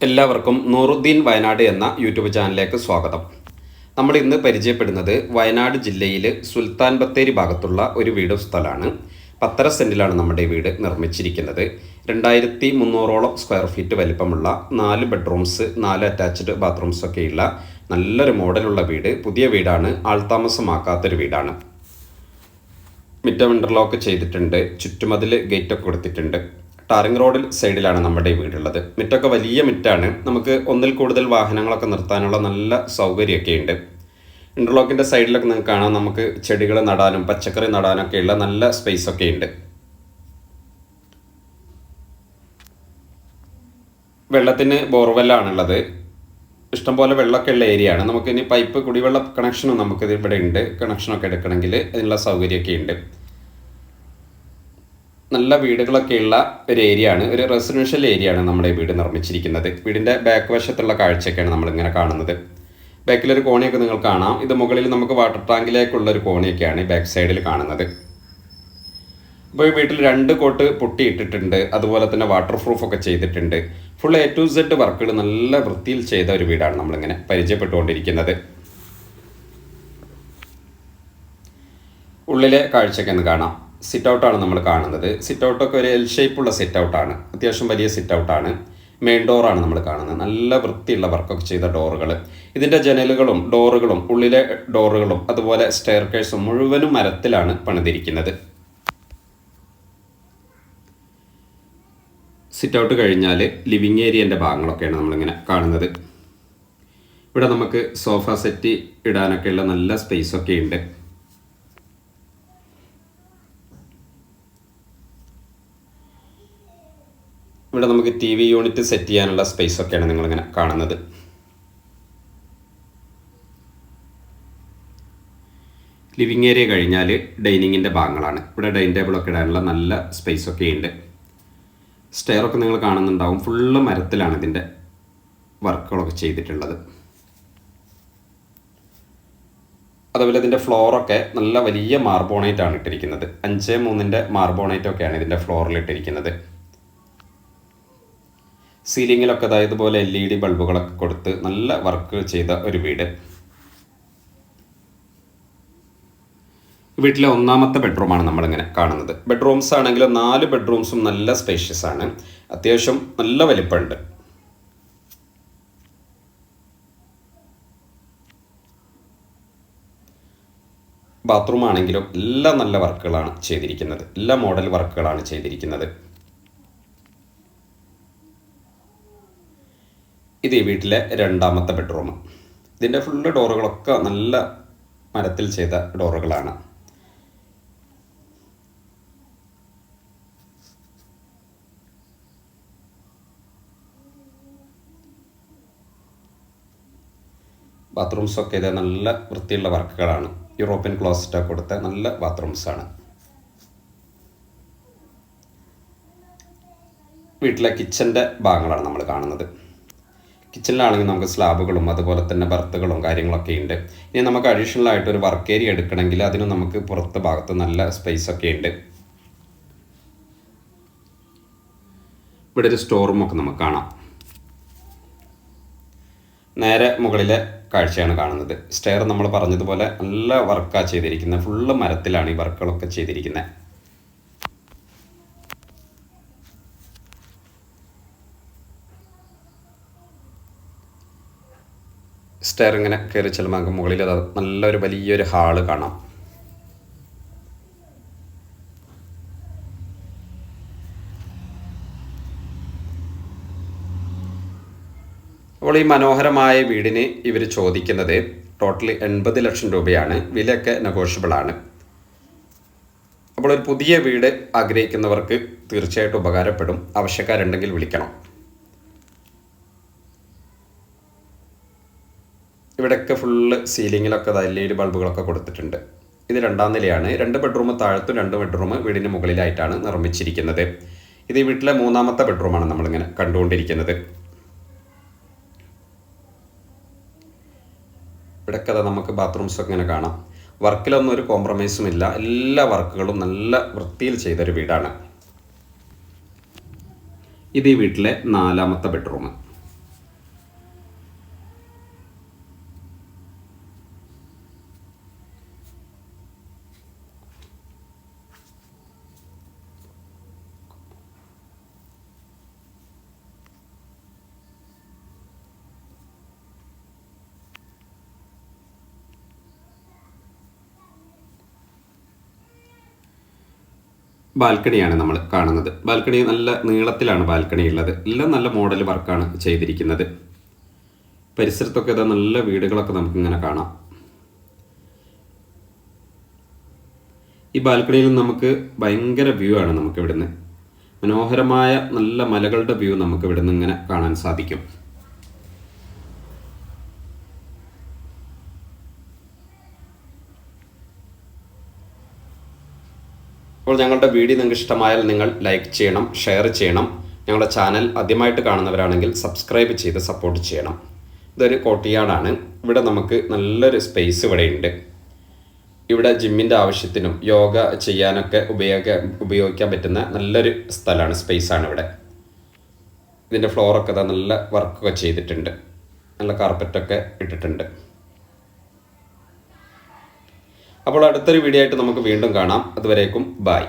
എല്ലാവർക്കും നൂറുദ്ദീൻ വയനാട് എന്ന യൂട്യൂബ് ചാനലിലേക്ക് സ്വാഗതം. നമ്മൾ ഇന്ന് പരിചയപ്പെടുന്നത് വയനാട് ജില്ലയിൽ സുൽത്താൻ ബത്തേരി ഭാഗത്തുള്ള ഒരു വീടും സ്ഥലമാണ്. 10.5 സെൻറ്റിലാണ് നമ്മുടെ ഈ വീട് നിർമ്മിച്ചിരിക്കുന്നത്. 2300ഓളം സ്ക്വയർ ഫീറ്റ് വലിപ്പമുള്ള 4 ബെഡ്റൂംസ്, 4 അറ്റാച്ച്ഡ് ബാത്റൂംസ് ഒക്കെയുള്ള നല്ലൊരു മോഡലുള്ള വീട്. പുതിയ വീടാണ്, ആൾതാമസമാക്കാത്തൊരു വീടാണ്. മിറ്റം ഇൻ്റർലോക്ക് ചെയ്തിട്ടുണ്ട്, ചുറ്റുമതിൽ ഗേറ്റൊക്കെ കൊടുത്തിട്ടുണ്ട്. ടാറിംഗ് റോഡിൽ സൈഡിലാണ് നമ്മുടെ ഈ വീടുള്ളത്. മിറ്റൊക്കെ വലിയ മിറ്റാണ്, നമുക്ക് ഒന്നിൽ കൂടുതൽ വാഹനങ്ങളൊക്കെ നിർത്താനുള്ള നല്ല സൗകര്യമൊക്കെ ഉണ്ട്. ഇൻ്റർലോക്കിൻ്റെ സൈഡിലൊക്കെ നിങ്ങൾക്ക് കാണാം, നമുക്ക് ചെടികൾ നടാനും പച്ചക്കറി നടാനൊക്കെയുള്ള നല്ല സ്പേസ് ഒക്കെ ഉണ്ട്. വെള്ളത്തിന് ബോർവെല്ലാണുള്ളത്. ഇഷ്ടംപോലെ വെള്ളമൊക്കെ ഉള്ള ഏരിയ ആണ്. നമുക്കിനി പൈപ്പ് കുടിവെള്ള കണക്ഷനും നമുക്കിത് ഇവിടെ ഉണ്ട്. കണക്ഷനൊക്കെ എടുക്കണമെങ്കിൽ അതിനുള്ള സൗകര്യമൊക്കെ ഉണ്ട്. നല്ല വീടുകളൊക്കെയുള്ള ഒരു ഏരിയ ആണ്, ഒരു റെസിഡൻഷ്യൽ ഏരിയ ആണ് നമ്മുടെ വീട് നിർമ്മിച്ചിരിക്കുന്നത്. വീടിൻ്റെ ബാക്ക് വശത്തുള്ള കാഴ്ചയൊക്കെയാണ് നമ്മളിങ്ങനെ കാണുന്നത്. ബാക്കിലൊരു കോണിയൊക്കെ നിങ്ങൾ കാണാം. ഇത് മുകളിൽ നമുക്ക് വാട്ടർ ടാങ്കിലേക്കുള്ളൊരു കോണിയൊക്കെയാണ് ഈ ബാക്ക് സൈഡിൽ കാണുന്നത്. അപ്പോൾ ഈ വീട്ടിൽ 2 കോട്ട് പൊട്ടിയിട്ടിട്ടുണ്ട്, അതുപോലെ തന്നെ വാട്ടർ പ്രൂഫൊക്കെ ചെയ്തിട്ടുണ്ട്. ഫുൾ A to Z വർക്കുകൾ നല്ല വൃത്തിയിൽ ചെയ്ത ഒരു വീടാണ് നമ്മളിങ്ങനെ പരിചയപ്പെട്ടുകൊണ്ടിരിക്കുന്നത്. ഉള്ളിലെ കാഴ്ചയൊക്കെ ഒന്ന് കാണാം. സിറ്റ് ഔട്ടാണ് നമ്മൾ കാണുന്നത്. സിറ്റ് ഔട്ടൊക്കെ ഒരു എൽ ഷേപ്പുള്ള സിറ്റ് ഔട്ടാണ്, അത്യാവശ്യം വലിയ സിറ്റ് ഔട്ടാണ്. മെയിൻ ഡോറാണ് നമ്മൾ കാണുന്നത്. നല്ല വൃത്തിയുള്ള വർക്കൊക്കെ ചെയ്ത ഡോറുകൾ. ഇതിൻ്റെ ജനലുകളും ഡോറുകളും ഉള്ളിലെ ഡോറുകളും അതുപോലെ സ്റ്റെയർ കേഴ്സും മുഴുവനും മരത്തിലാണ് പണിതിരിക്കുന്നത്. സിറ്റ് ഔട്ട് കഴിഞ്ഞാൽ ലിവിങ് ഏരിയൻ്റെ ഭാഗങ്ങളൊക്കെയാണ് നമ്മളിങ്ങനെ കാണുന്നത്. ഇവിടെ നമുക്ക് സോഫ സെറ്റ് ഇടാനൊക്കെയുള്ള നല്ല സ്പേസൊക്കെ ഉണ്ട്. ഇവിടെ നമുക്ക് TV യൂണിറ്റ് സെറ്റ് ചെയ്യാനുള്ള സ്പേസ് ഒക്കെയാണ് നിങ്ങളിങ്ങനെ കാണുന്നത്. ലിവിങ് ഏരിയ കഴിഞ്ഞാൽ ഡൈനിങ്ങിൻ്റെ ഭാഗങ്ങളാണ്. ഇവിടെ ഡൈനിങ് ടേബിളൊക്കെ ഇടാനുള്ള നല്ല സ്പേസ് ഒക്കെ ഉണ്ട്. സ്റ്റെയറൊക്കെ നിങ്ങൾ കാണുന്നുണ്ടാവും, ഫുള്ള് മരത്തിലാണ് ഇതിൻ്റെ വർക്കുകളൊക്കെ ചെയ്തിട്ടുള്ളത്. അതുപോലെ ഇതിൻ്റെ ഫ്ലോറൊക്കെ നല്ല വലിയ മാർബോണൈറ്റാണ് ഇട്ടിരിക്കുന്നത്. 5.3 മാർബോണൈറ്റൊക്കെയാണ് ഇതിൻ്റെ ഫ്ലോറിൽ ഇട്ടിരിക്കുന്നത്. സീലിങ്ങിലൊക്കെ ഇതുപോലെ LED ബൾബുകളൊക്കെ കൊടുത്ത് നല്ല വർക്ക് ചെയ്ത ഒരു വീട്. വീട്ടിലെ 1ാമത്തെ ബെഡ്റൂമാണ് നമ്മളിങ്ങനെ കാണുന്നത്. ബെഡ്റൂംസ് ആണെങ്കിൽ 4 ബെഡ്റൂംസും നല്ല സ്പേഷ്യസ് ആണ്, അത്യാവശ്യം നല്ല വലിപ്പമുണ്ട്. ബാത്റൂം ആണെങ്കിലും എല്ലാം നല്ല വർക്കുകളാണ് ചെയ്തിരിക്കുന്നത്, എല്ലാ മോഡൽ വർക്കുകളാണ് ചെയ്തിരിക്കുന്നത്. ഇത് ഈ വീട്ടിലെ 2ാമത്തെ ബെഡ്റൂം. ഇതിൻ്റെ ഫുള്ള് ഡോറുകളൊക്കെ നല്ല മരത്തിൽ ചെയ്ത ഡോറുകളാണ്. ബാത്റൂംസൊക്കെ ഇത് നല്ല വൃത്തിയുള്ള വർക്കുകളാണ്. യൂറോപ്യൻ ക്ലോസറ്റൊക്കെ കൊടുത്ത നല്ല ബാത്റൂംസാണ്. വീട്ടിലെ കിച്ചൻ്റെ ഭാഗങ്ങളാണ് നമ്മൾ കാണുന്നത്. കിച്ചണിലാണെങ്കിൽ നമുക്ക് സ്ലാബുകളും അതുപോലെ തന്നെ ബർത്തുകളും കാര്യങ്ങളൊക്കെ ഉണ്ട്. ഇനി നമുക്ക് അഡീഷണൽ ആയിട്ട് ഒരു വർക്ക് ഏരിയ എടുക്കണമെങ്കിൽ അതിന് നമുക്ക് പുറത്ത് ഭാഗത്ത് നല്ല സ്പേസ് ഒക്കെ ഉണ്ട്. ഇവിടെ ഒരു സ്റ്റോർ റൂമൊക്കെ നമുക്ക് കാണാം. നേരെ മുകളിലെ കാഴ്ചയാണ് കാണുന്നത്. സ്റ്റെയർ നമ്മൾ പറഞ്ഞതുപോലെ നല്ല വർക്കാണ് ചെയ്തിരിക്കുന്നത്. ഫുള്ള് മരത്തിലാണ് ഈ വർക്കുകളൊക്കെ ചെയ്തിരിക്കുന്നത്. സ്റ്റെയർ ഇങ്ങനെ കയറി ചെല്ലുമ്പോൾ നമുക്ക് മുകളിൽ നല്ലൊരു വലിയൊരു ഹാള് കാണാം. അപ്പോൾ ഈ മനോഹരമായ വീടിന് ഇവർ ചോദിക്കുന്നത് ടോട്ടലി 80 ലക്ഷം രൂപയാണ്. വിലയൊക്കെ നെഗോഷ്യബിൾ ആണ്. അപ്പോൾ ഒരു പുതിയ വീട് ആഗ്രഹിക്കുന്നവർക്ക് തീർച്ചയായിട്ടും ഉപകാരപ്പെടും. ആവശ്യക്കാരുണ്ടെങ്കിൽ വിളിക്കണം. ഇവിടെയൊക്കെ ഫുള്ള് സീലിങ്ങിലൊക്കെ LED ബൾബുകളൊക്കെ കൊടുത്തിട്ടുണ്ട്. ഇത് 2ാം നിലയാണ്. 2 ബെഡ്റൂം താഴത്തും 2 ബെഡ്റൂം വീടിന് മുകളിലായിട്ടാണ് നിർമ്മിച്ചിരിക്കുന്നത്. ഇത് ഈ വീട്ടിലെ 3ാമത്തെ ബെഡ്റൂമാണ് നമ്മളിങ്ങനെ കണ്ടുകൊണ്ടിരിക്കുന്നത്. ഇവിടെയൊക്കെ നമുക്ക് ബാത്റൂംസൊക്കെ ഇങ്ങനെ കാണാം. വർക്കിലൊന്നും ഒരു കോംപ്രമൈസും ഇല്ല. എല്ലാ വർക്കുകളും നല്ല വൃത്തിയിൽ ചെയ്തൊരു വീടാണ്. ഇത് ഈ വീട്ടിലെ 4ാമത്തെ ബെഡ്റൂം. ബാൽക്കണിയാണ് നമ്മൾ കാണുന്നത്. ബാൽക്കണി നല്ല നീളത്തിലാണ് ബാൽക്കണി ഉള്ളത്. എല്ലാം നല്ല മോഡൽ വർക്കാണ് ചെയ്തിരിക്കുന്നത്. പരിസരത്തൊക്കെ ഇതാ നല്ല വീടുകളൊക്കെ നമുക്കിങ്ങനെ കാണാം. ഈ ബാൽക്കണിയിൽ നമുക്ക് ഭയങ്കര വ്യൂ ആണ്. നമുക്ക് ഇവിടുന്ന് മനോഹരമായ നല്ല മലകളുടെ വ്യൂ നമുക്ക് ഇവിടുന്ന് ഇങ്ങനെ കാണാൻ സാധിക്കും. അപ്പോൾ ഞങ്ങളുടെ വീഡിയോ നിങ്ങൾക്ക് ഇഷ്ടമായാൽ നിങ്ങൾ ലൈക്ക് ചെയ്യണം, ഷെയർ ചെയ്യണം. ഞങ്ങളുടെ ചാനൽ ആദ്യമായിട്ട് കാണുന്നവരാണെങ്കിൽ സബ്സ്ക്രൈബ് ചെയ്ത് സപ്പോർട്ട് ചെയ്യണം. ഇതൊരു കോർട്ട്യാർഡാണ്. ഇവിടെ നമുക്ക് നല്ലൊരു സ്പേസ് ഇവിടെ ഉണ്ട്. ഇവിടെ ജിമ്മിൻ്റെ ആവശ്യത്തിനും യോഗ ചെയ്യാനൊക്കെ ഉപയോഗിക്കാൻ പറ്റുന്ന നല്ലൊരു സ്ഥലമാണ്, സ്പേസാണ് ഇവിടെ. ഇതിൻ്റെ ഫ്ലോറൊക്കെ നല്ല വർക്കൊക്കെ ചെയ്തിട്ടുണ്ട്, നല്ല കാർപ്പറ്റൊക്കെ ഇട്ടിട്ടുണ്ട്. അപ്പോൾ അടുത്തൊരു വീഡിയോ ആയിട്ട് നമുക്ക് വീണ്ടും കാണാം. അതുവരേക്കും ബൈ.